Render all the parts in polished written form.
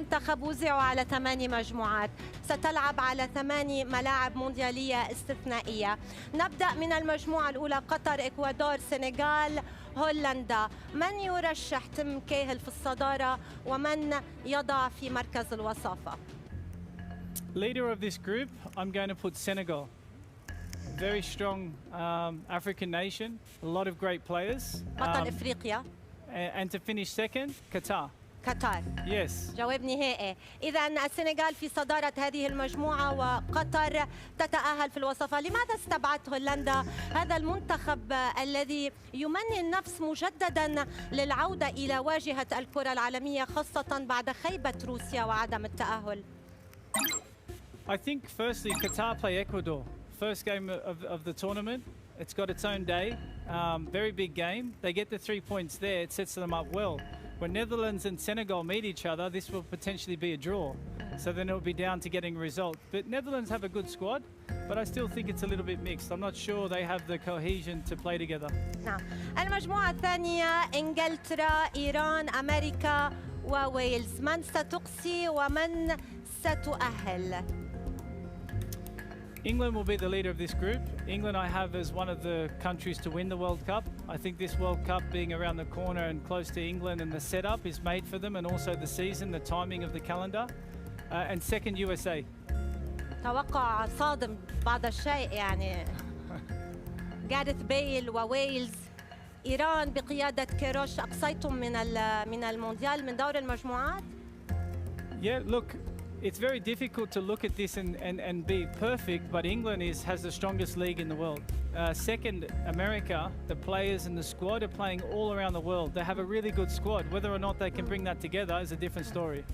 المنتخب وزعوا على 8 مجموعات، ستلعب على 8 ملاعب مونديالية استثنائية. نبدأ من المجموعة الأولى: قطر، إكوادور، سنغال، هولندا. من يرشح تيم كاهيل في الصدارة ومن يضع في مركز الوصافة؟ Leader of this group, I'm going to put Senegal. Very strong African nation, a lot of great players. بطل إفريقيا. And to finish second, Qatar. قطر. Yes. جواب نهائي. إذا السنغال في صدارة هذه المجموعة وقطر تتأهل في الوصفة. لماذا استبعدت هولندا، هذا المنتخب الذي يمني النفس مجددا للعودة إلى واجهة الكرة العالمية، خاصة بعد خيبة روسيا وعدم التأهل؟ I think firstly Qatar play Ecuador. First game of the tournament. It's got its own day. Very big game. They get the 3 points there. It sets them up well. When Netherlands and Senegal meet each other, this will potentially be a draw. So then it'll be down to getting a result. But Netherlands have a good squad, but I still think it's a little bit mixed. I'm not sure they have the cohesion to play together. نعم. المجموعة الثانية: إنجلترا، إيران، أمريكا وويلز. من ستقصي ومن ستؤهل؟ England will be the leader of this group. England I have as one of the countries to win the World Cup. I think this World Cup being around the corner and close to England and the setup is made for them, and also the season, the timing of the calendar. And second, USA. توقع صادم بعض الشيء يعني. جاريث بيل وويلز. إيران بقيادة كيروش، أقصيتم من المونديال، من دور المجموعات؟ Yeah, look, it's very difficult to look at this and be perfect, but England has the strongest league in the world. Second, America, the players and the squad are playing all around the world. They have a really good squad. Whether or not they can bring that together is a different story.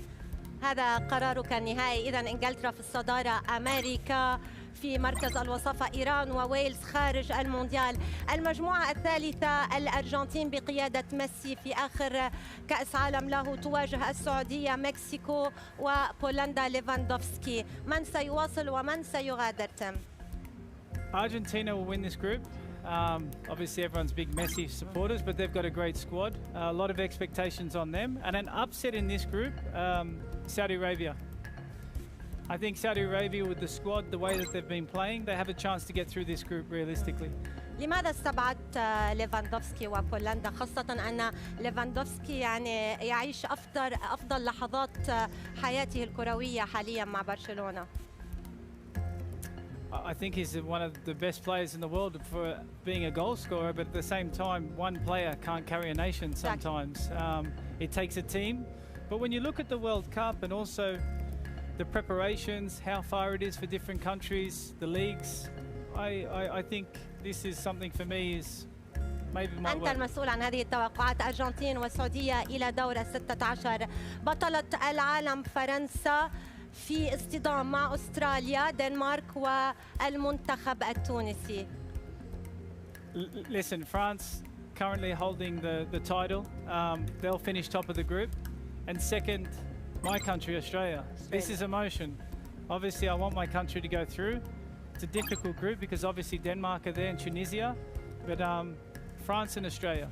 هذا قرارك النهائي. إذن إنجلترا في الصدارة، أمريكا في مركز الوصافة، إيران وويلز خارج المونديال. المجموعة الثالثة: الأرجنتين بقيادة ميسي في آخر كأس عالم له تواجه السعودية، مكسيكو وبولندا، ليفاندوفسكي. من سيواصل ومن سيغادر تيم؟ Argentina will win this group. Obviously everyone's big Messi supporters, but they've got a great squad. A lot of expectations on them. And an upset in this group, Saudi Arabia. I think Saudi Arabia, with the squad, the way that they've been playing, they have a chance to get through this group realistically. لماذا استبعدت ليفاندوفسكي وبولندا، خاصة أن ليفاندوفسكي يعني يعيش أفضل لحظات حياته الكروية حاليا مع برشلونة؟ I think he's one of the best players in the world for being a goal scorer, but at the same time, one player can't carry a nation sometimes. It takes a team. But when you look at the World Cup and also the preparations, how far it is for different countries, the leagues, I think this is something for me is maybe my أنت المسؤول عن هذه التوقعات. أرجنتين والسعودية إلى دور 16. بطلة العالم فرنسا في اصطدام مع أستراليا، دنمارك والمنتخب التونسي. Listen, France currently holding the title. They'll finish top of the group. And second, my country, Australia. This is emotion. Obviously, I want my country to go through. It's a difficult group because obviously Denmark are there and Tunisia, but France and Australia.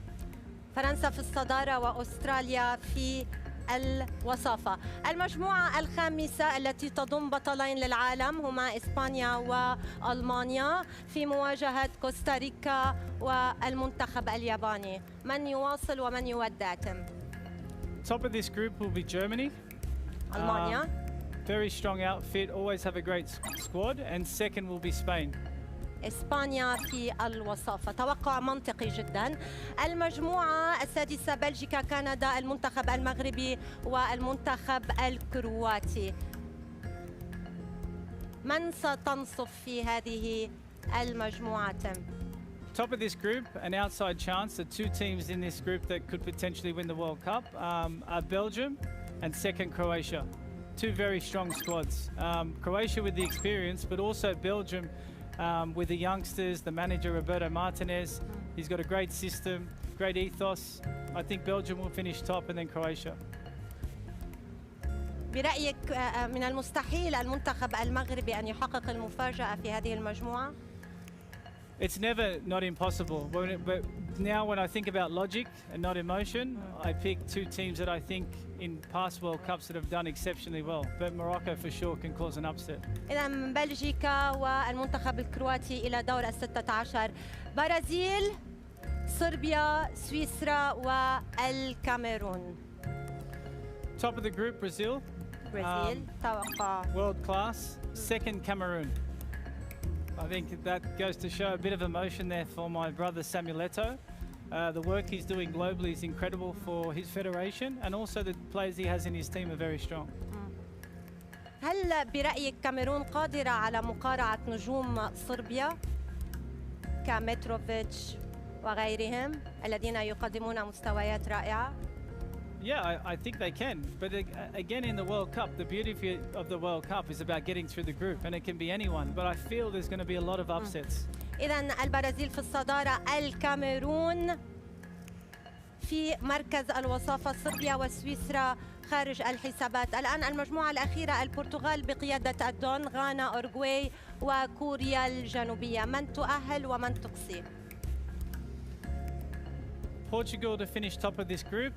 فرنسا في الصدارة وأستراليا في الوصافة. المجموعة الخامسة التي تضم بطلين للعالم هما إسبانيا وألمانيا في مواجهة كوستاريكا والمنتخب الياباني. من يواصل ومن يودع تيم؟ Top of this group will be Germany. ألمانيا. Very strong outfit, always have a great squad. And second will be Spain. إسبانيا في الوصافة. توقع منطقي جدا. المجموعة السادسة: بلجيكا، كندا، المنتخب المغربي والمنتخب الكرواتي. من ستنصف في هذه المجموعة؟ Top of this group, an outside chance. The two teams in this group that could potentially win the World Cup are Belgium and second Croatia. Two very strong squads. Croatia with the experience, but also Belgium with the youngsters, the manager Roberto Martinez. He's got a great system, great ethos. I think Belgium will finish top and then Croatia. برأيك من المستحيل المنتخب المغربي أن يحقق المفاجأة في هذه المجموعة؟ It's never not impossible. But now when I think about logic and not emotion, I pick two teams that I think in past World Cups that have done exceptionally well. But Morocco for sure can cause an upset. إذا من بلجيكا والمنتخب الكرواتي إلى دور ال16. برازيل، صربيا، سويسرا والكاميرون. Top of the group, Brazil. برازيل توقع. World class. Second, Cameroon. I think that goes to show a bit of emotion there for my brother Samuel Eto'o. The work he's doing globally is incredible for his federation, and also the players he has in his team are very strong. هل برأيك كاميرون قادرة على مقارعة نجوم صربيا كمتروفيتش وغيرهم الذين يقدمون مستويات رائعة؟ Yeah, I think they can. But again, in the World Cup, the beauty of the World Cup is about getting through the group, and it can be anyone. But I feel there's going to be a lot of upsets. إذن البرازيل في الصدارة، الكاميرون في مركز الوصافة، صربيا وسويسرا خارج الحسابات. الآن المجموعة الأخيرة، البرتغال بقيادة الدون، غانا، أورغواي وكوريا الجنوبية. من تؤهل ومن تقصي؟ Portugal to finish top of this group.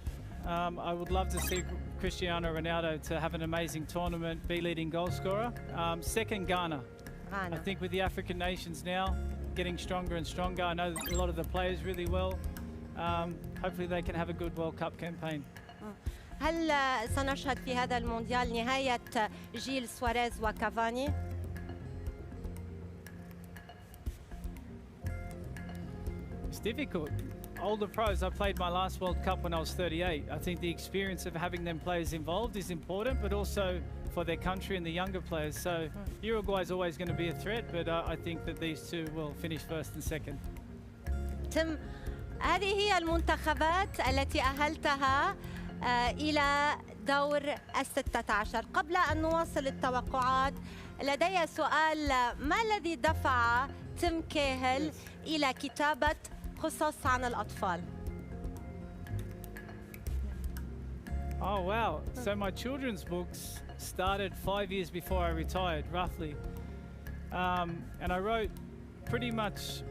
I would love to see Cristiano Ronaldo to have an amazing tournament, be leading goal scorer. Second, Ghana. I think with the African nations now getting stronger and stronger, I know a lot of the players really well. Hopefully they can have a good World Cup campaign. هل سنشهد في هذا المونديال نهاية جيل سواريز وكافاني؟ It's difficult. Older pros, I played my last World Cup when I was 38. I think the experience of having them players involved is important, but also for their country and the younger players. So Uruguay is always going to be a threat, but I think that these two will finish first and second. تم، هذه هي المنتخبات التي أهلتها إلى دور ال16. قبل أن نواصل التوقعات، لدي سؤال: ما الذي دفع تيم كاهيل إلى كتابة قصص عن الأطفال؟ Oh wow, so my children's books started 5 years before I retired, roughly. And I wrote pretty much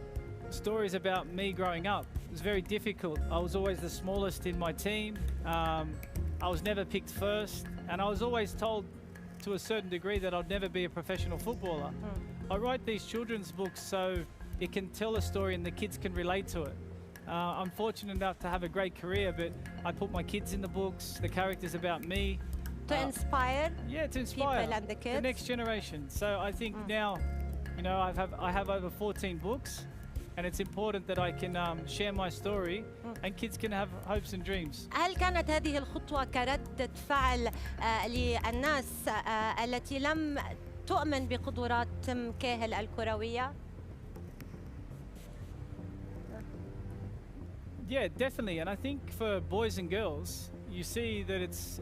stories about me growing up. It was very difficult. I was always the smallest in my team. I was never picked first, and I was always told to a certain degree that I'd never be a professional footballer. I write these children's books so it can tell a story and the kids can relate to it. I'm fortunate enough to have a great career, but I put my kids in the books, the characters about me. To inspire? Yeah, to inspire people and the kids. The next generation. So I think now, you know, I have over 14 books, and it's important that I can share my story and kids can have hopes and dreams. هل كانت هذه الخطوة كردة فعل للناس التي لم تؤمن بقدرات تيم كاهيل الكروية؟ Yeah, definitely. And I think for boys and girls, you see that it's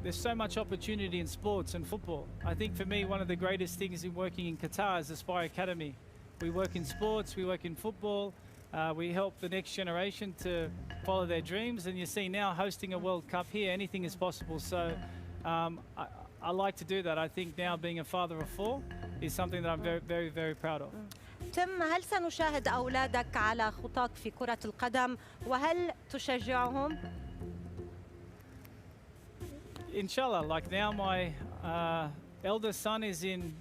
there's so much opportunity in sports and football. I think for me, one of the greatest things in working in Qatar is Aspire Academy. We work in sports, we work in football, we help the next generation to follow their dreams. And you see now hosting a World Cup here, anything is possible. So I like to do that. I think now being a father of four is something that I'm very, very, very proud of. تم، هل سنشاهد أولادك على خطاك في كرة القدم وهل تشجعهم؟ Inshallah, like now my eldest son is in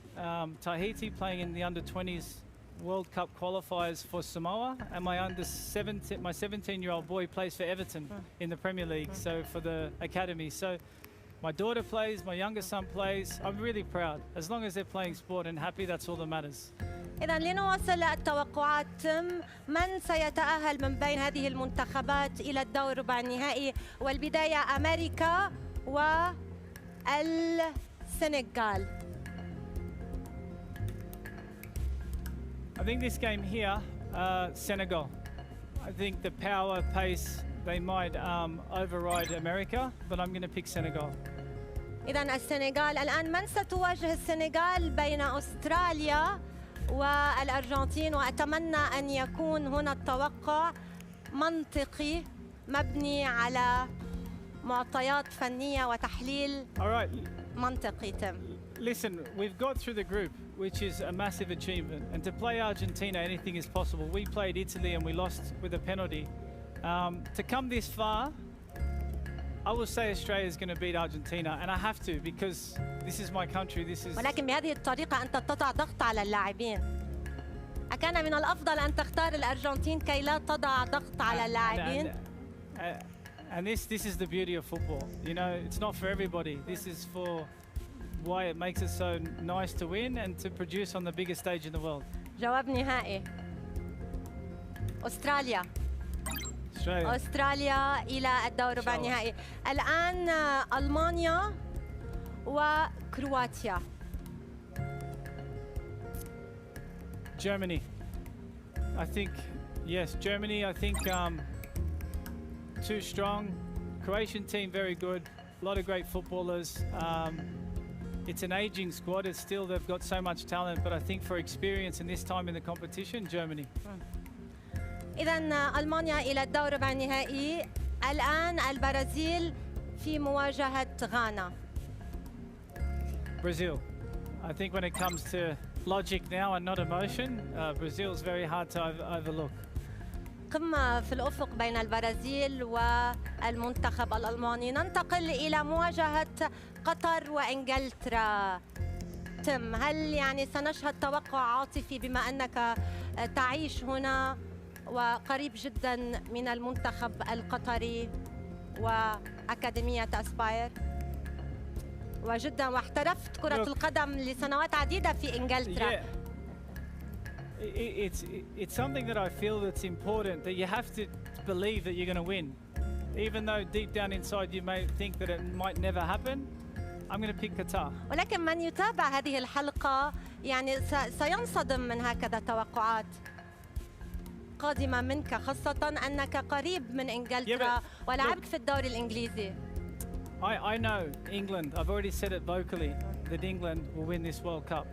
Tahiti playing in the under-20s World Cup qualifiers for Samoa, and my 17-year-old boy plays for Everton in the Premier League, so for the academy. So my daughter plays, my younger son plays. I'm really proud. As long as they're playing sport and happy, that's all that matters. إذا لنواصل التوقعات. تم، من سيتأهل من بين هذه المنتخبات إلى الدور ربع النهائي؟ والبداية أمريكا والسنغال. I think this game here, Senegal. I think the power, pace, they might override America, but I'm going to pick Senegal. إذا السنغال. الآن من ستواجه السنغال بين أستراليا والأرجنتين؟ وأتمنى أن يكون هنا التوقع منطقي مبني على معطيات فنية وتحليل منطقي تم. Listen, we've got through the group, which is a massive achievement. And to play Argentina, anything is possible. We played Italy and we lost with a penalty. To come this far, I will say Australia is going to beat Argentina, and I have to because this is my country. This is. ولكن بهذه الطريقة أنت تضع ضغط على اللاعبين. أكان من الأفضل أن تختار الأرجنتين كي لا تضع ضغط على اللاعبين. And this is the beauty of football. You know, it's not for everybody. This is for why it makes it so nice to win and to produce on the biggest stage in the world. جواب نهائي. أستراليا. أستراليا إلى الدور ربع النهائي. الآن ألمانيا وكرواتيا. Germany. I think, yes, Germany, I think too strong. Croatian team very good. A lot of great footballers. It's an aging squad. It's still, they've got so much talent, but I think for experience in this time in the competition, Germany. إذن ألمانيا إلى الدور ربع النهائي. الآن البرازيل في مواجهة غانا. Brazil. I think when it comes to logic now and not emotion, Brazil is very hard to overlook. قمة في الأفق بين البرازيل والمنتخب الألماني. ننتقل إلى مواجهة قطر وإنجلترا. تم، هل يعني سنشهد توقع عاطفي بما أنك تعيش هنا وقريب جدا من المنتخب القطري وأكاديمية أسباير وجدا واحترفت كرة القدم لسنوات عديدة في إنجلترا. It's something that I feel that's important, that you have to believe that you're going to win. Even though deep down inside you may think that it might never happen, I'm going to pick Qatar. ولكن من يتابع هذه الحلقة يعني سينصدم من هكذا توقعات قادمة منك، خاصة أنك قريب من إنجلترا ولعبت في الدوري الإنجليزي. I know England, I've already said it vocally, that England will win this World Cup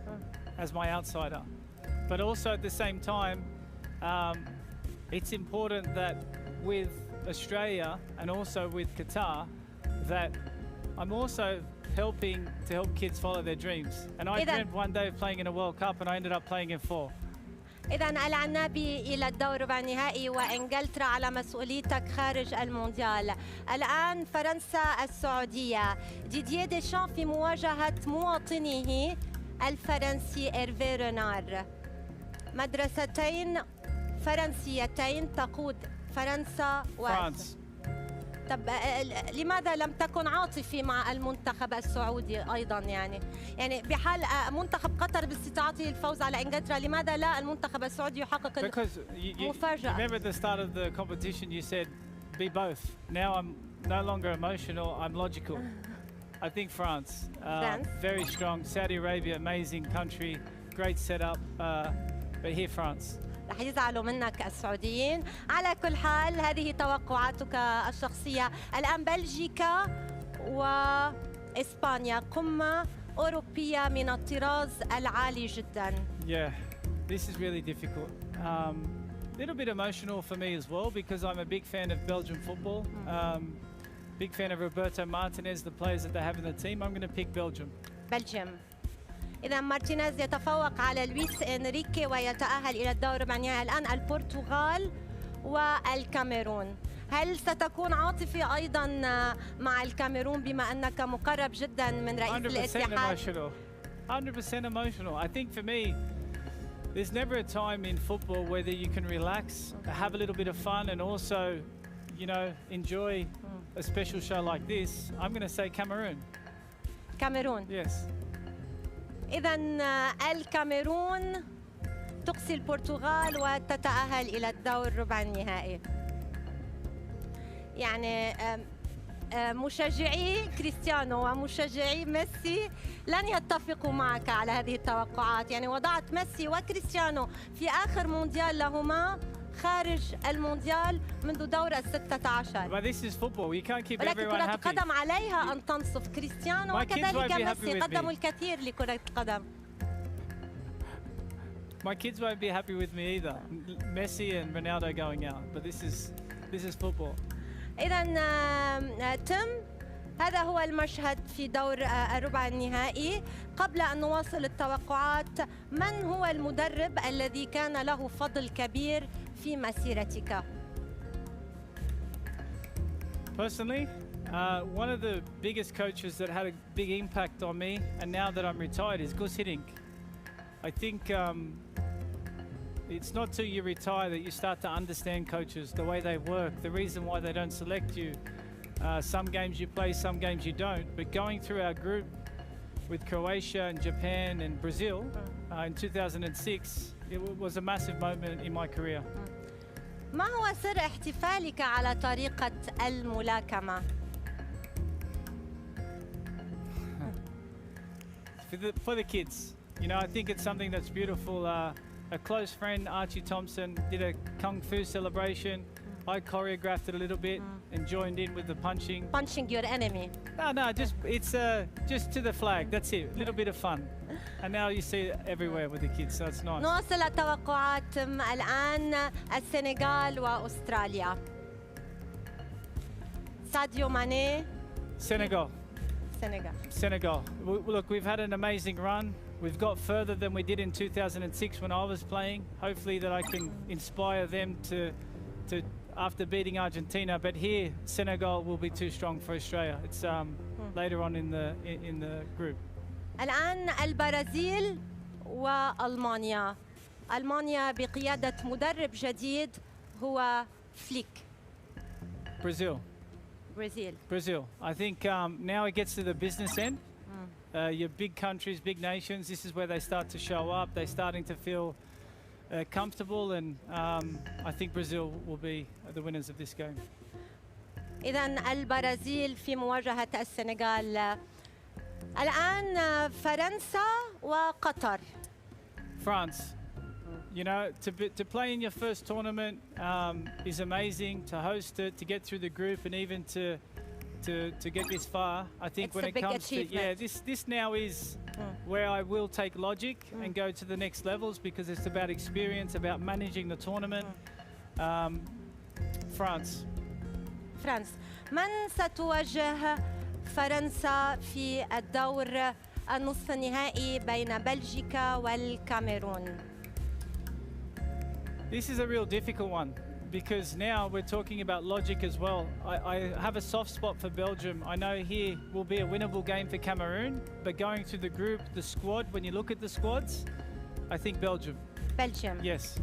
as my outsider. But also at the same time, it's important that with Australia and also with Qatar, that I'm also helping to help kids follow their dreams. And I dreamt one day of playing in a World Cup and I ended up playing in 4. إذن العنابي إلى الدور ربع النهائي وإنجلترا على مسؤوليتك خارج المونديال. الآن فرنسا السعودية. ديدييه ديشان في مواجهة مواطنه الفرنسي إيرفي رونار. مدرستين فرنسيتين تقود فرنسا فرانس. طب لماذا لم تكن عاطفي مع المنتخب السعودي أيضا يعني بحال منتخب قطر باستطاعته الفوز على إنجلترا لماذا لا المنتخب السعودي يحقق المفاجأة؟ Remember at the start of the competition you said be both. Now I'm no longer emotional, I'm logical. I think France. Very strong. Saudi Arabia, amazing country, great setup. But here France. رح يزعلوا منك السعوديين. على كل حال هذه توقعاتك الشخصية. الآن بلجيكا وإسبانيا، قمة أوروبية من الطراز العالي جدا. Yeah, this is really difficult. Little bit emotional for me as well because I'm a big fan of Belgian football. Big fan of Roberto Martinez, the players that they have in the team. I'm going to pick Belgium. Belgium. إذا مارتينيز يتفوق على لويس إنريكي ويتأهل إلى الدور ربع النهائي. الآن البرتغال والكاميرون. هل ستكون عاطفي أيضا مع الكاميرون بما أنك مقرب جدا من رئيس الاتحاد؟ 100% emotional. I think for me, there's never a time in football whether you can relax, have a little bit of fun, and also, you know, enjoy a special show like this. I'm going to say Cameroon. Cameroon. Yes. إذن الكاميرون تقصي البرتغال وتتأهل إلى الدور ربع النهائي. يعني مشجعي كريستيانو ومشجعي ميسي لن يتفقوا معك على هذه التوقعات. يعني وضعت ميسي وكريستيانو في آخر مونديال لهما خارج المونديال منذ دور ال16. But this is football. You can't keep ولكن everyone كرة happy. القدم عليها أن تنصف. كريستيانو وكذلك ميسي قدموا الكثير لكرة القدم. My kids won't be happy with me either. Messi and Ronaldo going out, but this is football. إذا تم هذا هو المشهد في دور الربع النهائي. قبل أن نواصل التوقعات، من هو المدرب الذي كان له فضل كبير في مسيرتك؟ Personally, one of the biggest coaches that had a big impact on me, and now that I'm retired, is Gus Hiddink. I think it's not till you retire that you start to understand coaches, the way they work, the reason why they don't select you. Some games you play, some games you don't. But going through our group with Croatia and Japan and Brazil in 2006, it was a massive moment in my career. ما هو سر احتفالك على طريقة الملاكمة؟ For the kids, you know, I think it's something that's beautiful. A close friend, Archie Thompson, did a kung fu celebration. I choreographed it a little bit and joined in with the punching. Punching your enemy. No, it's just to the flag. That's it. A little bit of fun. And now you see it everywhere with the kids, so it's nice. نواصل التوقعات الآن. السنغال وأستراليا. ساديو ماني. Senegal. Senegal. Look, we've had an amazing run. We've got further than we did in 2006 when I was playing. Hopefully that I can inspire them to after beating Argentina. But here, Senegal will be too strong for Australia. It's later on in the group. الآن البرازيل وألمانيا. ألمانيا بقيادة مدرب جديد هو فليك. Brazil. I think now it gets to the business end. Your big countries, big nations, this is where they start to show up. They're starting to feel comfortable, and I think Brazil will be the winners of this game. إذن البرازيل في مواجهة السنغال. الآن فرنسا وقطر. France. You know, to play in your first tournament is amazing. To host it, to get through the group, and even to get this far. I think it's when it comes achievement. to this now is where I will take logic and go to the next levels, because it's about experience, about managing the tournament. France. من ستواجه فرنسا في الدور النصف النهائي بين بلجيكا والكاميرون؟ This is a real difficult one, because now we're talking about logic as well. I have a soft spot for Belgium. I know here will be a winnable game for Cameroon, but going through the group, the squad, when you look at the squads, I think Belgium. Yes.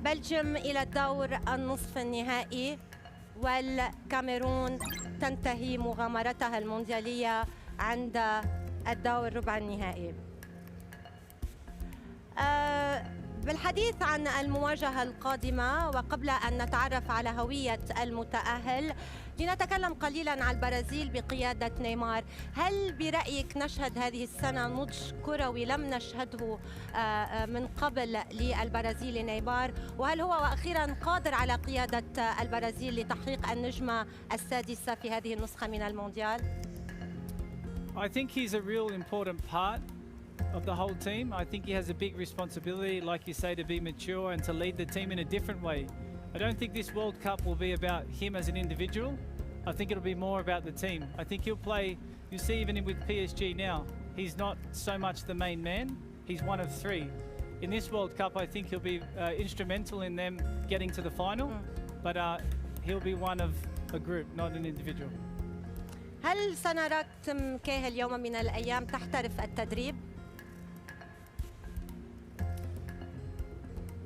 بلجيم إلى الدور النصف النهائي، والكاميرون تنتهي مغامرتها المونديالية عند الدور ربع النهائي. بالحديث عن المواجهة القادمة، وقبل أن نتعرف على هوية المتأهل، لنتكلم قليلاً عن البرازيل بقيادة نيمار. هل برأيك نشهد هذه السنة نضج كروي لم نشهده من قبل للبرازيل نيمار؟ وهل هو وأخيراً قادر على قيادة البرازيل لتحقيق النجمة السادسة في هذه النسخة من المونديال؟ I think he's a real important part of the whole team. I think he has a big responsibility, like you say, to be mature and to lead the team in a different way. I don't think this World Cup will be about him as an individual. I think it'll be more about the team. I think he'll play, you see even with PSG now, he's not so much the main man, he's one of three. In this World Cup, I think he'll be instrumental in them getting to the final, but he'll be one of a group, not an individual. هل سنراك كاهيل يوم من الأيام تحترف التدريب؟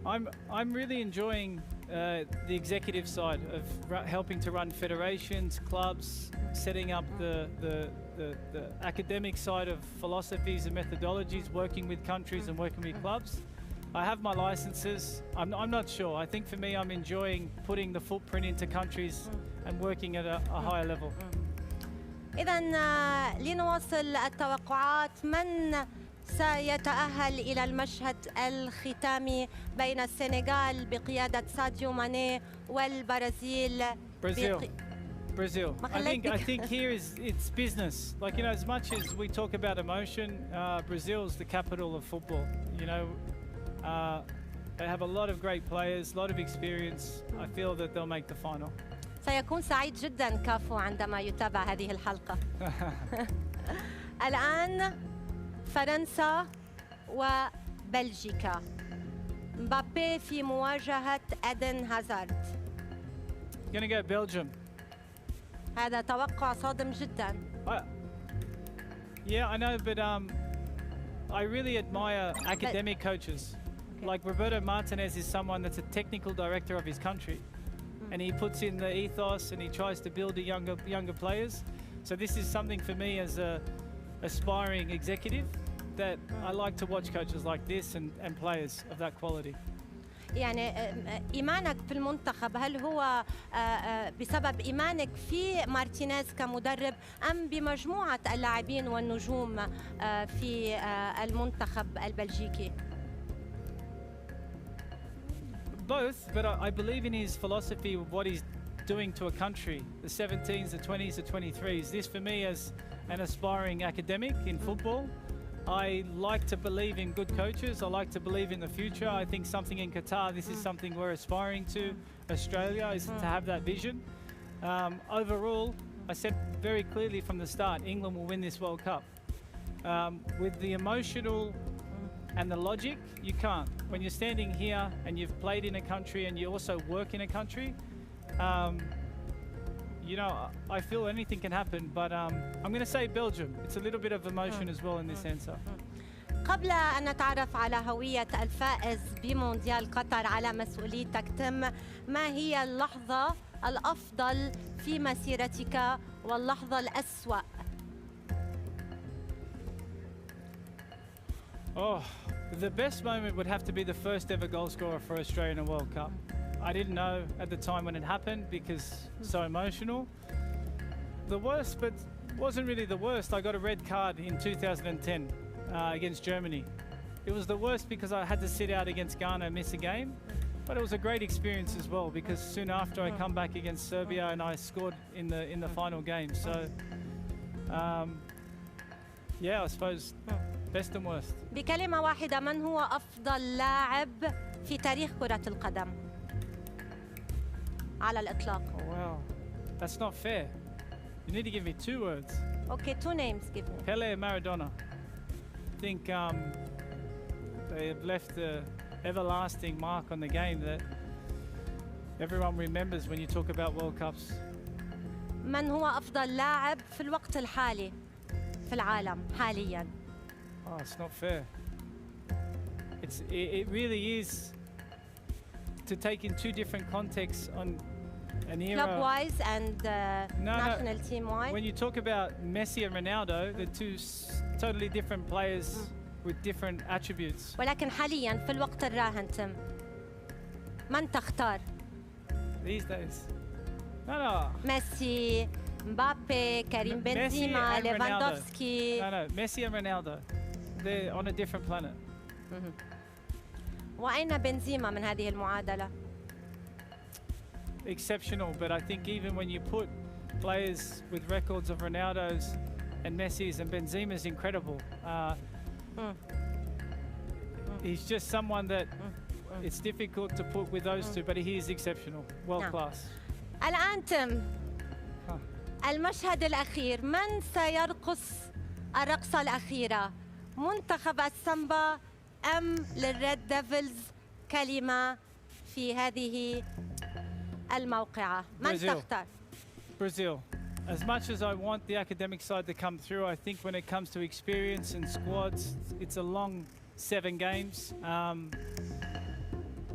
I'm really enjoying the executive side of helping to run federations, clubs, setting up the academic side of philosophies and methodologies, working with countries and working with clubs. I have my licenses. I'm not sure. I think for me, I'm enjoying putting the footprint into countries and working at a higher level. إذن لنواصل التوقعات. من سيتأهل إلى المشهد الختامي بين السنغال بقيادة ساديو ماني والبرازيل؟ Brazil. I think here it's business. Like, you know, as much as we talk about emotion, Brazil's the capital of football. You know, they have a lot of great players, a lot of experience. I feel that they'll make the final. سيكون سعيد جدا كافو عندما يتابع هذه الحلقة. الآن فرنسا وبلجيكا. مبابي في مواجهة إيدن هازارد. Gonna go Belgium. هذا توقع صادم جدا. Yeah, I know, but I really admire academic coaches. Like Roberto Martinez is someone that's a technical director of his country, and he puts in the ethos and he tries to build the younger players. So this is something for me as a aspiring executive that I like to watch coaches like this and players of that quality. يعني إيمانك في المنتخب هل هو بسبب إيمانك في مارتينيز كمدرب أم بمجموعة اللاعبين والنجوم في المنتخب البلجيكي؟ Both, but I believe in his philosophy of what he's doing to a country, the 17s, the 20s, the 23s. This for me as an aspiring academic in football, I like to believe in good coaches. I like to believe in the future. I think something in Qatar, this is something we're aspiring to. Australia is to have that vision. Overall, I said very clearly from the start, England will win this World Cup. With the emotional and the logic, you can't. When you're standing here and you've played in a country and you also work in a country, you know, I feel anything can happen, but I'm going to say Belgium. It's a little bit of emotion as well in this answer. قبل أن نتعرف على هوية الفائز بمونديال قطر على مسؤوليتك تم، ما هي اللحظة الأفضل في مسيرتك واللحظة الأسوأ؟ Oh, the best moment would have to be the first ever goal scorer for Australia in a World Cup. I didn't know at the time when it happened because so emotional. The worst, but wasn't really the worst. I got a red card in 2010 against Germany. It was the worst because I had to sit out against Ghana and miss a game. But it was a great experience as well because soon after I come back against Serbia and I scored in the final game. So, yeah, I suppose best and worst. بكلمة واحدة، من هو أفضل لاعب في تاريخ كرة القدم على الإطلاق؟ Oh wow, that's not fair. You need to give me 2 words. Okay, 2 names give me. Pele and Maradona. I think they have left an everlasting mark on the game that everyone remembers when you talk about World Cups. من هو أفضل لاعب في الوقت الحالي في العالم حالياً؟ Oh, it's not fair. It really is to take in 2 different contexts on an era. Club-wise and national team-wise. When you talk about Messi and Ronaldo, they're 2 totally different players with different attributes. ولكن حالياً في الوقت الراهن تم، من تختار؟ These days. No. ميسي، مبابي، كريم بنزيما، ليفاندوفسكي. No, Messi and Ronaldo. They're on a different planet. وأين بنزيما من هذه المعادلة؟ Exceptional, but I think even when you put players with records of Ronaldo's and Messi's and Benzema's incredible. He's just someone that it's difficult to put with those 2, but he is exceptional, world class. الآن تم المشهد الأخير، من سيرقص الرقصة الأخيرة؟ منتخب السامبا أم للريد ديفلز؟ كلمة في هذه الموقعة، من تختار؟ Brazil. As much as I want the academic side to come through, I think when it comes to experience and squads, it's a long 7 games.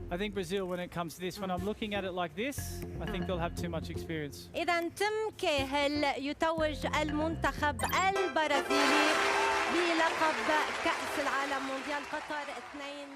I think Brazil, when it comes to this, when I'm looking at it like this, I think they'll have too much experience. إذا تم كاهيل يتوج المنتخب البرازيلي بلقب كأس العالم مونديال قطر 2